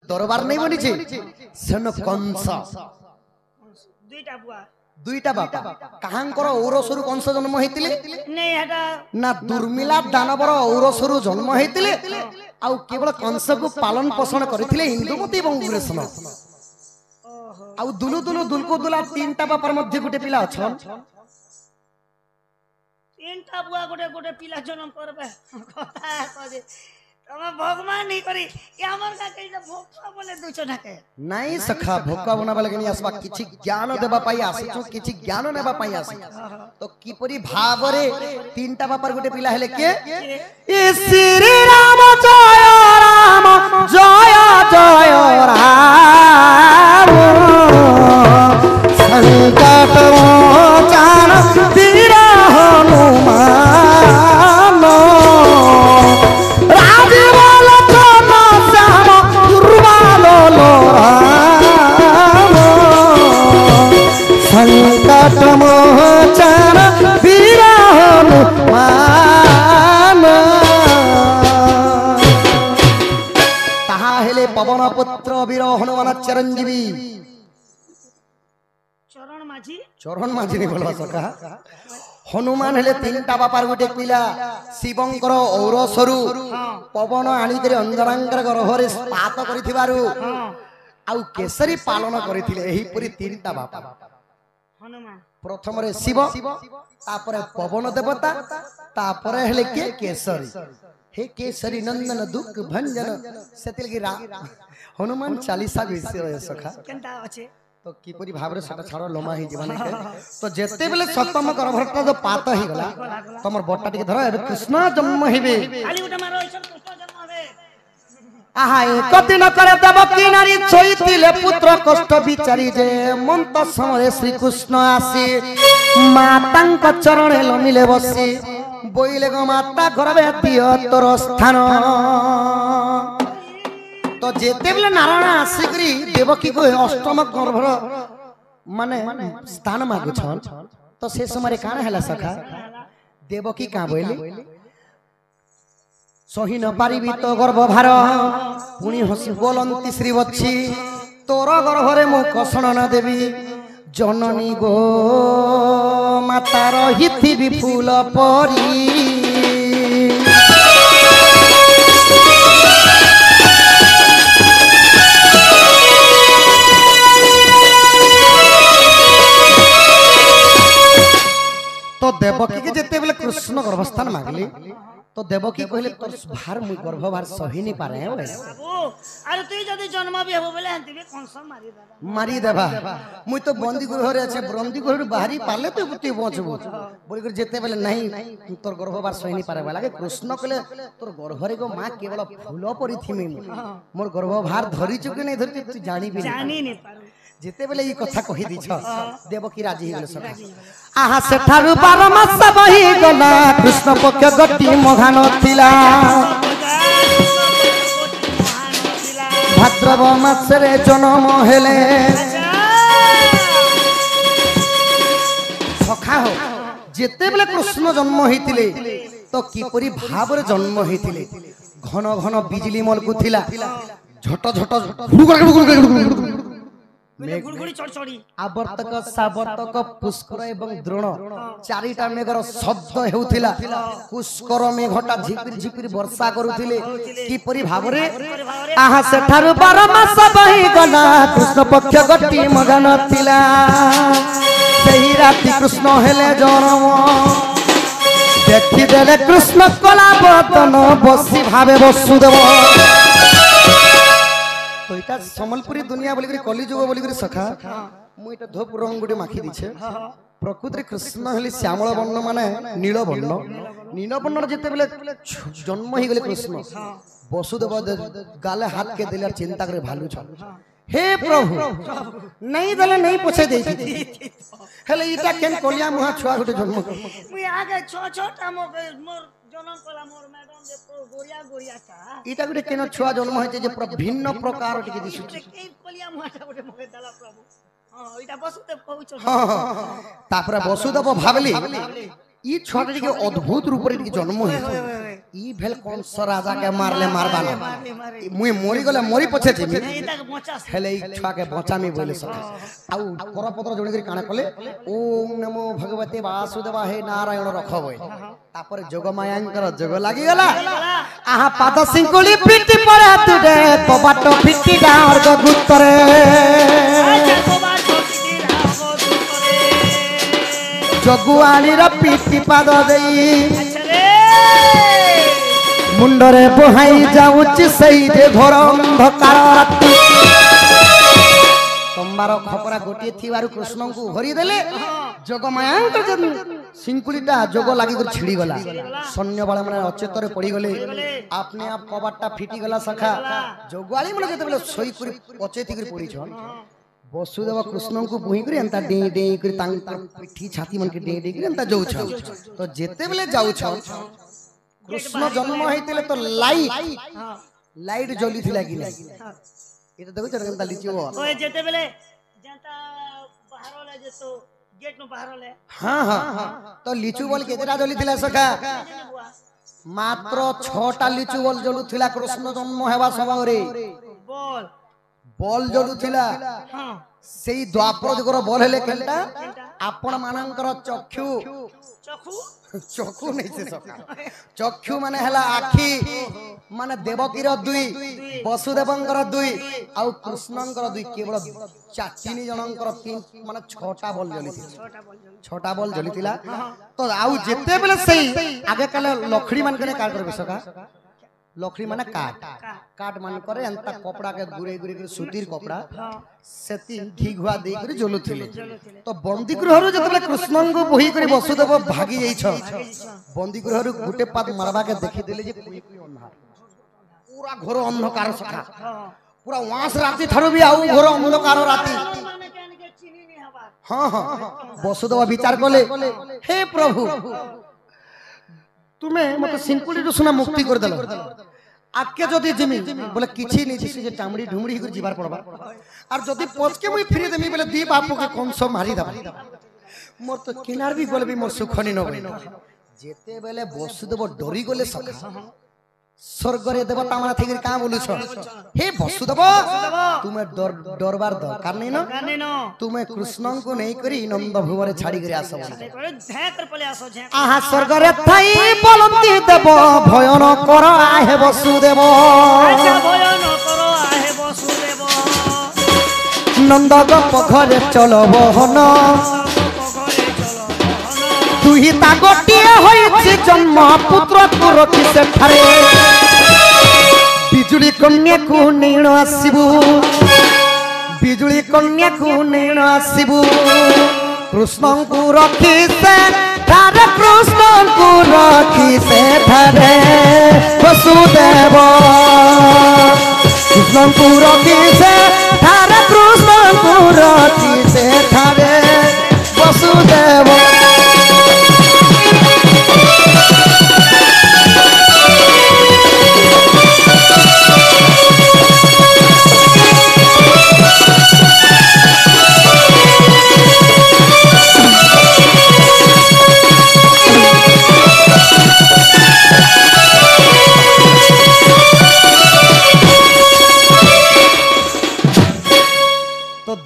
दरबार नहीं बनी सेन कंस दुईटा बापा काहांकर औरसरु कंस जन्म होइतिले ना दुर्मिला दानवर औरसरु जन्म होइतिले आउ केवल कंस को पालन पोषण करथिले इंदुमती एवं उग्रसेन आउ दुलु दुलु दुलको दुला तीनटा बापर मध्ये गुटे पिला अछन तीनटा बुआ गोटे गोटे पिला जन्म करबे कथा कजे तम भगवान नहीं करी ये हमर का कइला भोका बोले दुचो नाके नहीं सखा भोका बना लगे नहीं आसबा किछि ज्ञान देबा पाई आसछु किछि ज्ञान नेबा पाई आसी तो किपरि भावरे तीनटा बापर गुटे पिला हेले के ए श्री राम जय जय राम संकट मोचन वीर हनुमान राजबल चम श्याम दुर्बल राम संकट मोचन वीर हनुमान ताहा हेले पवन पुत्र वीर हनुमान चिरंजीवी चरण माझी नहीं बोलवा सका हनुमान हेले तीनटा बापार गुटे पिला शिवंकर औरसरु पवन आनी करे अंजनांकर गर्भरे स्पात करिथिबारु आउ केसरी पालन करिथिले एही पुरी तीनटा बापा हनुमान प्रथम रे शिव तापरे पवन देवता तापरे हेले के केसरी हे केसरी नंदन दुख भंजन सेतिल की हनुमान 40 विषय सखा केनता अछि तो किपरि भाबरे सटा छाड़ लोमा ही जीवन के तो जेते बेले सप्तम गर्भरता जो पात ही गला तमर बट्टा टिके धर एबे कृष्ण जन्म हेबे खाली उठा मारो ईश्वर कृष्ण जन्म हेबे आहा एक दिन करे देवकी नारी छोइतिले पुत्र कष्ट विचारी जे मंत समरे श्री कृष्ण आसी मातांक चरणे लमिले बसी बोइले गो माता गर्भे दियो तोर स्थान तो जेते बेले नारायण आसिकरी देवकी को अष्टम गर्भर माने स्थान मागु छन तो से समय काना हैला सखा देवकी का बोइले सही न पारिबी तो गर्भ भार पुणी हसी बोलंती श्री बच्ची तोर गर्भरे मु कसण न देवी जननी गो माता रहिथि विपुल परी तो देवकी के जेते बेले कृष्ण गर्भस्थान मागली तो देवकी कहले तोर भार मु गर्भभार सही नहीं पारे है बाबू अरे तू जदी जन्म भी हेबो बेले हंती कंस मारी देबा मु तो बंदी गृह रे আছে बंदी गृह बाहरी पाले तो तू बचबो बोली कर जेते बेले नहीं तोर गर्भभार सही नहीं पारे लागे कृष्ण कहले तोर गर्भरे गो मां केवल फूल परी थिमी मोर गर्भभार धरि चुके नहीं धरि तू जानी नहीं पारू जेते बेले ई कथा कहि दी छ देवकी राजी गेल सका आहा सेठारु 12 मास बही गला कृष्ण पक्ष गति मघान थिला भाद्रव मास रे जन्म हेले सखा हो जेते बेले कृष्ण जन्म होइतिले तो किपरि भाବରେ जन्म होइतिले घन घन बिजली मलकु थिला झट झट आवर्तक सावर्तक पुष्कर एवं द्रोण चारिटा मेघर शब्द हेउथिला पुष्कर मेघटा झिपिर झिपिर वर्षा करुथिले किपरि भाबरे आहा सेठारु 12 मास बही गला कृष्ण पक्ष गति मगन थिला सेही राति कृष्ण हेले जन्म देखि देले कृष्ण कला बदन बसी भावे वसुदेव तो इटा समलपुरी दुनिया बोली करी कलिजुग बोली करी सखा मु इटा धोप रंग गुटे माखी दिछे प्रकृति कृष्ण हेली श्यामल वर्ण माने नील वर्ण जेते बेले जन्म ही गेले कृष्ण वसुदेव गाले हाथ के दिला चिंता करे भालू छ हे प्रभु नहीं दले नहीं पूछे देथि हेले इटा केन कोलिया मुहा छुआ गुटे जन्म मु आगे छोटा मोर जन्म कला मोर मैडम जे गोरिया गोरिया का इटा गुटे केन छुआ जन्म होय जे भिन्न प्रकार टिके दिसु के कोलिया मुहा गुटे मोके दला प्रभु हां इटा वसुदेव कहू हां तापर वसुदेव भाबली ई छोटा टिके अद्भुत रूप रे टिके जन्म होय ई भेल कौन सा राजा के मारले मारबा ना मारली मारी मुई मरी गले मरी पछे छिमी नहीं तक पचास हेले ई छुआ के बचा मी बोले सका आउ करपत्र जोड़ी करी काना कले ओम नमो भगवते वासुदेवाय नारायण रखबो तापर जोगमायांकर जोग लागी गला आहा पाद सिंकुली पिटी पड़े तुडे कबाटो पिटी डार गो गुत्तरे जगुआली रा पिटी पाद देई मुंडरे बोहाई जाउची सही दे घोर अंधकार राति तंबार खपरा गोटी थिवारु कृष्ण को हरि देले जोगमायांकर जन सिंकुलीटा जोग लागी कर छिड़ी गला सैन्य बाळ माने अचेतरे पड़ी गले आपने आप कबाटटा फिटी गला सखा जोगवाली माने जते बेले सोई करी अचेती करी पड़ी छन वसुदेव कृष्ण को बुही करी अंता डे डे करी तांकर पिठी छाती मन के डे डे करी अंता जाउ छ तो जेते बेले जाउ छ कृष्ण जन्म होइतिले तो लाइट जली थिला कि नै ये तो देखो चरगंता लीची वो ओए जेते बेले जनता बाहर ले जेतो गेट में बाहर ले हां तो लीचू बोल केतरा जली थिला सखा मात्र 6टा लीचू बोल जलु थिला कृष्ण जन्म हेबा समय रे बोल बॉल जलु थिला हां सेई द्वापर जुगर बॉल हेले केनटा आपण मानकर चक्षु चखु चक्षु नहीं से सका चक्षु माने हला आखी माने देवकीर दुई वसुदेवंकर दुई आउ कृष्णंकर दुई केवल तीन जनंकर तीन माने 6टा बॉल जली थी 6टा बॉल जली थिला तो आउ जेते बेले सही आगे काले लखड़ी मान करे कार करबे सका लखड़ी माने काट मान करे अंता कपड़ा के गुरे गुरे के सूतीर कपड़ा सेती घी घुआ दे करी जलु थिले तो बंदी गृहरु जतले कृष्ण को बोही करी वसुदेव भागी जाई छ बंदी गृहरु गुटे पात मारबा के देखि देले जे कोई अन्हार पूरा घोर अंधकार सखा पूरा वास राती थारु भी आउ घोर अंधकार राती माने केन के चीनी नहीं हवा हां वसुदेव विचार कले हे प्रभु तुम्हें मत सिंकुली रु सुना मुक्ति कर देलो आके जदी जिमी बोले किछि नै दिसि जे टामड़ी ढुमड़ी कर जीवार पड़बा और जदी पच के मुई फिरि देमी बोले दी बापू के कोन सो मारी दबा मोर तो किनार भी गले भी मोर सुखनी न होई जेते बेले वसुदेव डरी गले सखा स्वर्ग रे देवता माने थिगिर का बोलु छ हे वसुदेव तुमे डरबार दरकार नै न तुमे कृष्ण को नै करी नंद भुवरे छाड़ी करे आसो झेकर पले आसो झेकर आहा स्वर्ग रे थाई बोलंती देव भय न कर आहे वसुदेव अच्छा भय न करो आहे वसुदेव नंद गप घरे चलबो हन तुही ता गोटिए होइछि जन्म पुत्र को रखि से थारे बिजुली कन्या को नैण आसीबू बिजुली कन्या को नैण आसीबू कृष्ण को रखि से थारे कृष्ण को रखि से थारे वसुदेव कृष्ण को रखि से थारे कृष्ण को रखि से थारे वसुदेव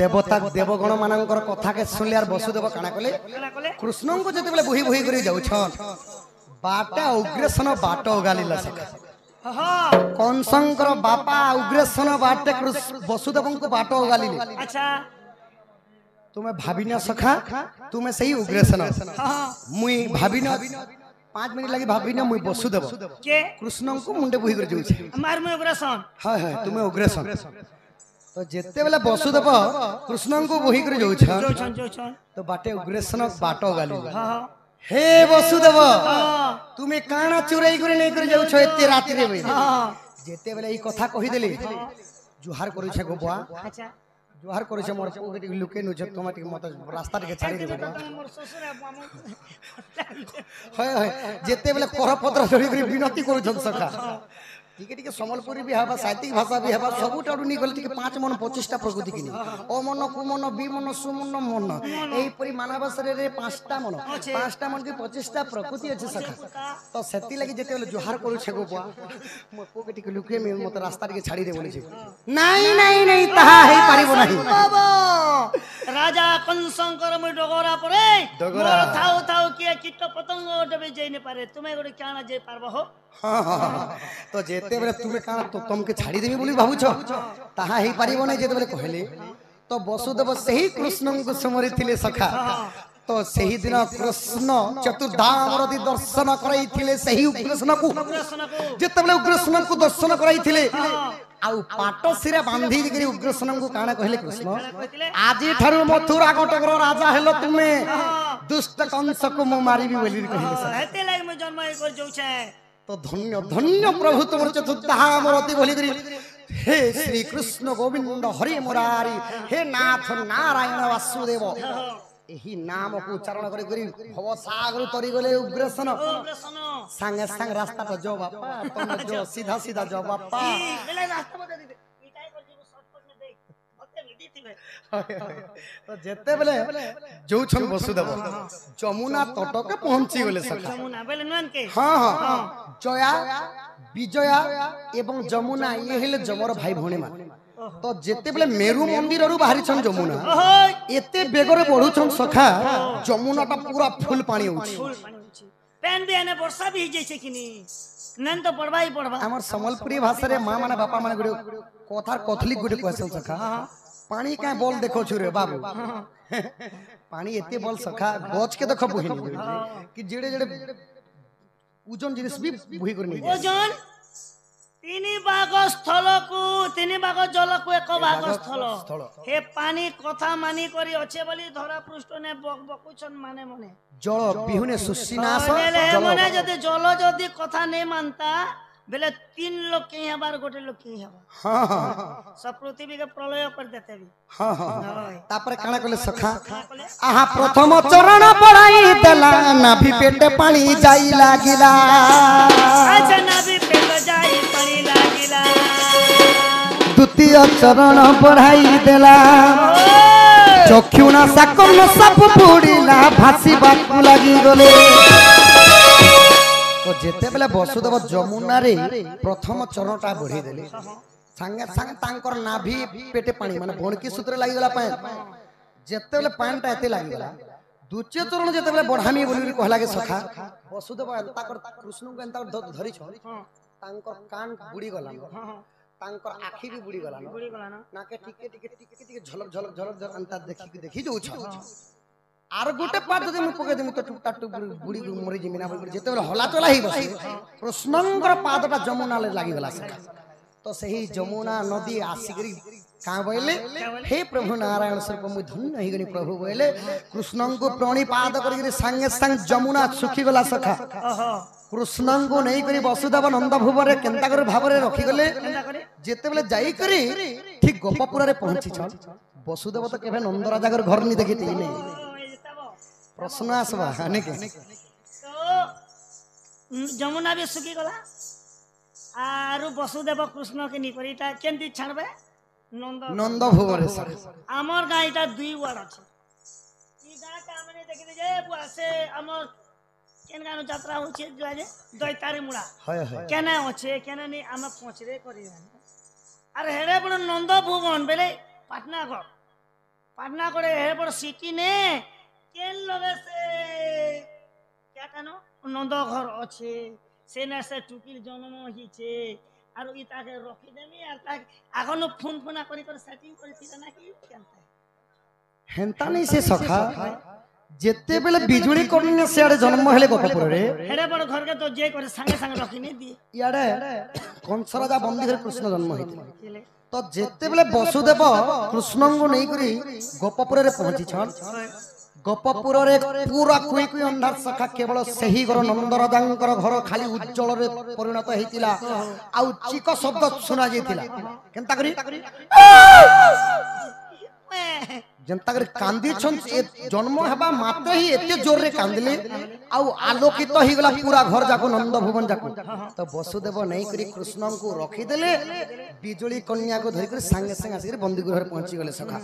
देवता देवगण मानकर कथा के सुनले यार वसुदेव काना कले कृष्ण को जते बेले बोही बोही करी जाउ छन बाटा उग्रसेन बाट गालिला सखा हां कंसंकर बापा उग्रसेन बाटे वसुदेव को बाट गालिले अच्छा तुम्हें भाबिना सखा तुम्हें सही उग्रसेन हां मुई भाबिना 5 मिनट लगी भाबिना मुई वसुदेव के कृष्ण को मुंडे बोही करी जाउ छे मार में उग्रसन हां हां तुम्हें उग्रसेन तो जेते बेले वसुदेव कृष्ण को बोही कर जाउ छ तो बाटे उग्रसेन बाटो गाली हां हे वसुदेव तुमे काना चुराई करे नै कर जाउ छ एते राति रे बे हां जेते बेले ई कथा कहि देली जुहार करू छ गोबा अच्छा जुहार करू छ मोर पोके लुके नु छ तोमा टिक मत रास्ता टिक छाड़ी देबे मोर ससुर मामू हाय हाय जेते बेले करपत्र धरि करी विनती करू छ सखा টিকে টিকে সম্বলপুরি বি হবা সাহিত্যিক ভাষা বি হবা ସବୁଠାରୁ নি গলে টিকে 5 মন 25টা প্রকৃতি কিনি ও মন কু মন বি মন সু মন মন এই পরি মানবসরে রে 5টা মন 5টা মন কি 25টা প্রকৃতি আছে সখা তো সেতি লাগি যেতে বলে জোহার করু ছেগো বুয়া মো পোকে টিকে লুকে মে মতে রাস্তা টিকে ছাড়ি দে বলেছে নাই নাই নাই তাহা হেই পারিব নাই বাবা রাজা কনশঙ্কর মই ডগরা পরে ডগরা। মোর থাও থাও কি কীট পতঙ্গ ডবে যাই নে পারে তুমি গোটে কানা যাই পারবা হো তো যেতে বেলে তুমি কানা তো তমকে ছাড়ি দেবি বলি ভাবুছ তাহা হেই পারিব নাই যেতে বেলে কহিলে তো বসুদেব সেই কৃষ্ণଙ୍କୁ সমরিଥିଲେ সখা তো সেই দিন কৃষ্ণ চতুর্ধামরতি দর্শন কৰাইଥିଲେ সেই কৃষ্ণକୁ যেତେବେଳେ উগ্রসেনଙ୍କୁ দর্শন କରାଇଥିଲେ ଆଉ ପାଟ ସିରେ ବାନ୍ଧି କରି ଉଗ୍ରସେନଙ୍କୁ କାଣା କହିଲେ କୃଷ୍ଣ ଆଜି ଠାରୁ ମଥୁରା କଟକର ରାଜା ହେଲ ତୁମେ ଦୁଷ୍ଟ କଂସକୁ ମୁଁ ମାରିବି ବୋଲି କହିଲେ ସଖା। হেতে লাগি মই জন্ম এই কর যাউছে তো ধন্য ধন্য প্রভু তোমার চতুর্ধামরতি বলি করি হে শ্রী কৃষ্ণ গোবিন্দ হরি মুরারি হে নাথ নারায়ণ বাসুদেব ଏହି ନାମକୁ ଉଚ୍ଚାରଣ କରି କରି ଭବ ସାଗର ତରି ଗଲେ ଉଗ୍ରସେନ ସାଙ୍ଗେ ସାଙ୍ଗେ ରାସ୍ତାଟା ଯ ବାପା ତମେ ଯ ସିଧା ସିଧା ଯ ବାପା বেলে রাস্তা মতে দিবে ইটাই কর দিব শর্টকাট মে দেই ওতে ভিডি দিবে তো যেতেবেলে যৌছন বসুদেব যমুনা তটকে পৌঁছি গলে সখা যমুনা বেলে নন কে হ্যাঁ হ্যাঁ জয়া বিজয়া এবং যমুনা ইয়ে হলে যমর ভাই ভଉଣୀ ମାନେ তো যেতেবেলে মেরু মন্দিরରୁ ବାହାରିଛନ୍ যমুনা ওই এতে বেগরে বଢୁଛନ୍ সখা যমুনাটা পুরা ফুল পানি হଉଛି ফুল পানি হচ্ছে পেন বি এনে বর্ষা বি যাইছে কিনি নন তো পড়বাই পড়বা আমার সম্বলপুরি ভাষারে মা মানে বাপা মানে গুড়ে কথার কথলিক গুড়ে কইছন সখা পানি কায় বল দেখো छु রে বাবু পানি এতে বল সখা গছ কে দেখো বহিনি কি যেড়ে যেড়ে ওজন জিনিস বি বহি করে নেই ওজন তিনি ভাগ স্থলকু তিনি ভাগ জলকু এক ভাগ স্থল হে পানি কথা মানি করি আছে বলি ধরা পৃষ্ঠ নে বক বকুছন মানে মনে জল বিহুনে সুসিনাশ বেলে জল মনে যদি জল যদি কথা নেই মানতা বেলে 3 লোক কে আবার গোটে লোক কে হবা হ্যাঁ হ্যাঁ সব পৃথিবী के প্রলয় कर देते भी হ্যাঁ হ্যাঁ তারপরে কানা কলে সখা আহা প্রথম চরণ পড়াই দেলা নাভি পেটে পানি যাই লাগিলা আচ্ছা নাভি পেট যাই পানি লাগিলা দ্বিতীয় চরণ পড়াই দেলা চক্ষুনা সাকন সব পুড়িলা ভাসিবাকু লাগি গলে তো যেতেবেলে বসুদেব যমুনারে প্রথম চরণটা বঢ়ি দেলে সাঙ্গে সাঙ্গে তাঙ্কর নাভি পেটে পানি মানে ভণকি সূত্রে লাগি গলা পান যেতেবেলে পানটা এতে লাগি গলা দ্বিতীয় চরণ যেতেবেলে বঢ়ামি বলি কহলা কে সখা বসুদেব এন্তা কর কৃষ্ণকে এন্তা ধরিছ তাঙ্কর কান বুড়ি গলা তাঙ্কর আখি বি বুড়ি গলা বুড়ি গলা না নাকে টিকে টিকে টিকে টিকে ঝলক ঝলক ঝলক ঝলক এন্তা দেখি যাউছ আর গোটে পাট যদি মু পকে দেমি তো টুকটা টুক বুড়ি মরি জিমি না বলি যেতেবেলে হলা চলা হি বসে কৃষ্ণঙ্কর পাদটা যমুনালে লাগি গলা সখা তো সেই যমুনা নদী আসিকরি কাঁ বইলে হে প্রভু নারায়ণ স্বরূপ মু ধন্য হইগনি প্রভু বইলে কৃষ্ণঙ্কু প্রণিপাত করি সাঙ্গে সাঙ্গ যমুনা সুখি গলা সখা ওহো কৃষ্ণঙ্কু নেই করি বসুদেব নন্দ ভুবরে কেন্তা করে ভাবরে রখি গলে যেতেবেলে যাই করি ঠিক গোপপুরে পৌঁছিছ বসুদেব তো কেবে নন্দ রাজাগর ঘর নি দেখি নেই প্রশ্ন আসবা নাকি তো যমুনা বি সুখী গলা আর বসুদেব কৃষ্ণ কে নি করি এটা কেনতি ছাড়বে নন্দ নন্দ ভুবরে আমার গাঁ এটা 2 ওয়ার্ড আছে ই গাঁটা মানে দেখি যে আছে আমার কেন গানো যাত্রা হচ্ছে যে দৈতারি মুড়া হয় হয় কেন আছে কেন নি আমরা পৌঁছরে করি আর হেড়ে বড় নন্দ ভুবন বেলে পাটনা করে হেড়ে বড় সিটি নে কেন লগে সে কে কেন নন্দ ঘর আছে সে না সে টুকির জন্ম হইছে আর ই তাকে রখি দেমি আর তাকে এখনো ফোন ফোনা করি করে সেটিং করেছিল নাকি কেন হেন্তা নেই সে সখা যেতেবেলে বিজুড়ি করিনে সিয়াড়ে জন্ম হেলে গোপপুরে হেড়ে বড় ঘরকে তো যে করে সঙ্গে সঙ্গে রখি নি দিয়ে ইয়াড়ে কংস রাজা বন্দী করে কৃষ্ণ জন্ম হইছিল তো যেতেবেলে বসুদেব কৃষ্ণঙ্কু নেই করি গোপপুরে পৌঁছিছন গোপপুরে পুরা কুই কুই ଅନ୍ଧାର ସଖା କେବଳ ସେହି ଘର ନନ୍ଦ ରାଜାଙ୍କର ଘର ଖାଲି ଉଜ୍ଜଳରେ ପରିଣତ ହେଇଥିଲା ଆଉ ଚିକ ଶବ୍ଦ ଶୁଣା ଯାଇଥିଲା କେନ୍ତା କରି जनता कर कांदी छन जन्म हेबा मात्र ही एते जोर रे कांदले आउ आलोकित ही गला पूरा घर जाको नंद भवन जाको तो वसुदेव नहीं करी कृष्ण को रखी देले बिजुली कन्या को धरि कर संगे संगे आसी बंदी घर पहुंची गले सखा